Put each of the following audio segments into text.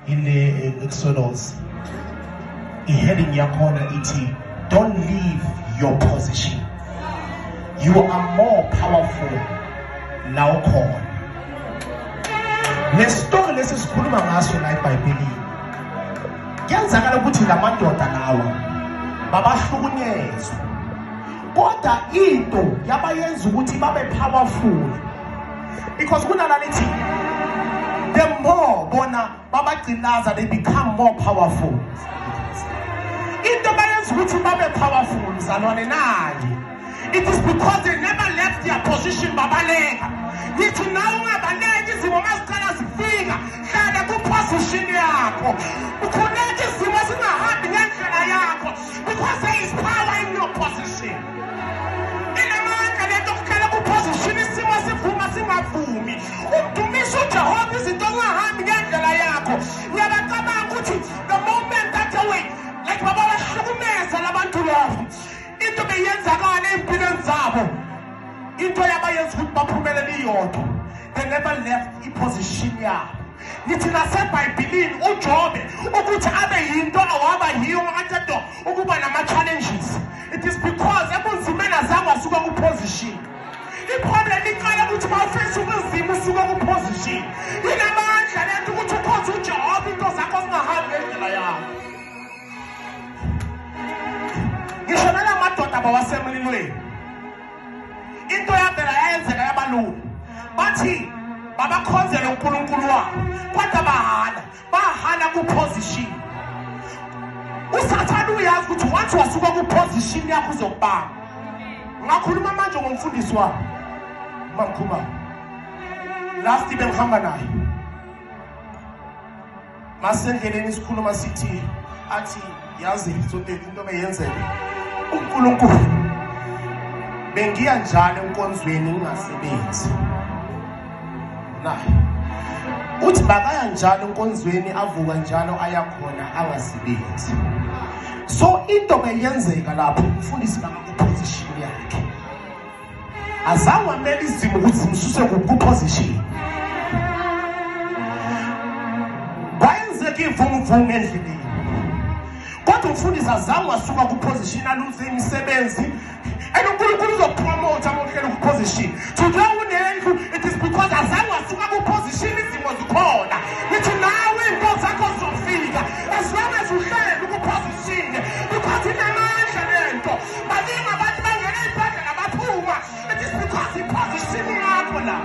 in the Exodus, heading yakona iti, don't leave your position. You are more powerful now. Call. Let's talk. Let's school mangaso like by believe. Yanzakala ukuthi lamandoda lawa babahlukunyezwe. Kodwa into yabayenza ukuthi babe powerful because kunalanithi the more bona babagcinaza they become more powerful. Into bayenza ukuthi babe powerful zalwane naye. It is because they never left their position babaleka. Yithi nawe ungabaleki izimo maziqala zifika hlala ku position yakho. Ukhoneke izimo singahambi ngendlela yakho because there is power in your position. Ilamandla lento kukhela ku position isimo sivuma singavumi. Umdumiso uJehova izinto zingahambi ngendlela yakho. Ngiyabacabanga ukuthi the moment that away like baba bahlukumeza labantu labo. Into beyenzakala empilweni zabo. Into yabayenza ukuthi baphumelele iyodwa. They never left iposition yabo. Nithi nasebhayibhelini uJobe ukuthi abe yinto awaba yiyo makathetho ukuba nama challenges. It is because ebunzimeni azange asuka ku position. Iproblem iqala ukuthi mawufisa ubunzima usuka ku position. Inamandla lento ukuthi ukhoze uJehova into zakho zingahambi ngendlela yakho. Ngisho nalamadoda bawasemlilweni. Into yabela yayenzeka yabalulu. Bathi babakhonzela uNkulunkulu wabo. Kodwa bahala ku position. Usathana uyazi ukuthi once wasuka ku position yakho uzokubamba. Ngakhuluma manje ngomfundisi wami. Mamkhuma. Last bengihamba naye. Masendleleni isikhuluma sithi athi yazi zonke into beyenzeka. uNkulunkulu bengiya njalo enkonzweni ngingasebenzi. Uthi bakaya njalo enkonzweni avuka njalo ayakhona angasebenzi. So into beyenzeka lapho umfundisi baka position yakhe. Azange amele izimo ukuthi zimsuse ku position. Kwayenzeka ivumvume endleleni. Kodwa umfundisi azange wasuka ku position aluze imisebenzi. And uNkulunkulu uzopromote amohlelo ku position. Today unendlu it is because azange wasuka ku position izimo zikhona. Nithi nawe into zakho zofika as long as uhlele ku position because inamandla lento. Baningi abantu bangena ibhadla nabaphuma. It is because iposition yakho la.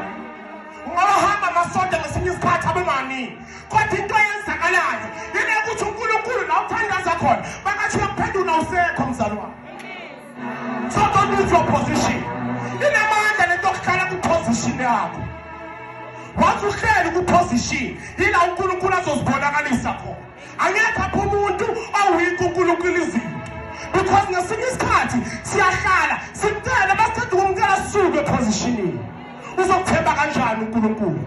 Ungahamba masonto ngesinye isikhathi abemani. Kodwa into eyenzakalayo yena ukuthi uNkulunkulu la uthandaza khona bakathi uyaphendula usekho mzalwane. So don't lose your position. Inamandla lento okukhala ku position yakho. Wathi uhleli ku position yila uNkulunkulu azozibonakalisa khona. Angekho apho umuntu awikho uNkulunkulu izinto. Because ngesinye isikhathi siyahlala sicela basithatha ukumkela suke positionini. Uzokuthemba kanjani uNkulunkulu?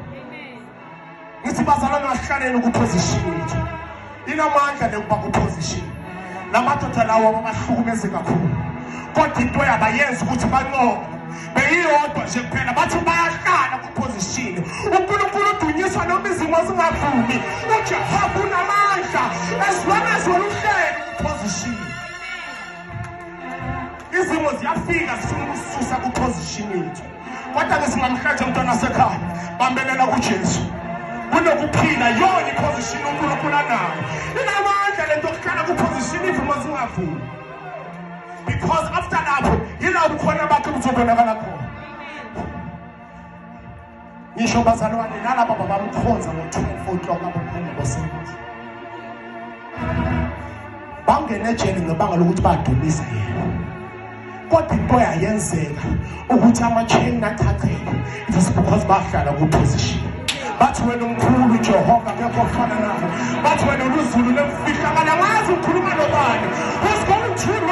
Ngithi bazalwane bahlaleni ku position yethu. Inamandla lekuba ku position. Lamadoda lawo abahlukumeze kakhulu. Kodwa into yabayenza ukuthi banqobe. Beyiyodwa nje kuphela bathi bayahlala ku position. uNkulunkulu udunyiswa noma izimo zingavumi. uJehova unamandla as long as wena uhleli ku position. Izimo ziyafika zisusa ku position yethu. Kodwa ke singamhlaje umntwana sekhaya bambelela kuJesu. Kunokuphila yona iposition uNkulunkulu anayo. Inamandla lento okukhala ku position izimo zingavumi. Because after that, you know, khona bakhe uzobonakala khona. ngisho bazalwane nalaba babamkhonza ngo-12 o'clock abaphuma basebenza bangene ejele ngebanga lokuthi badumisa yena. Kodwa into yayenzeka ukuthi ama-chain athatheke. It is because bahlala ku-position. Bathi wena umkhulu uJehova akekho ofana nawe. Bathi wena uLuzulu lemfihlakala ngazi ukhuluma nobani. Who's going through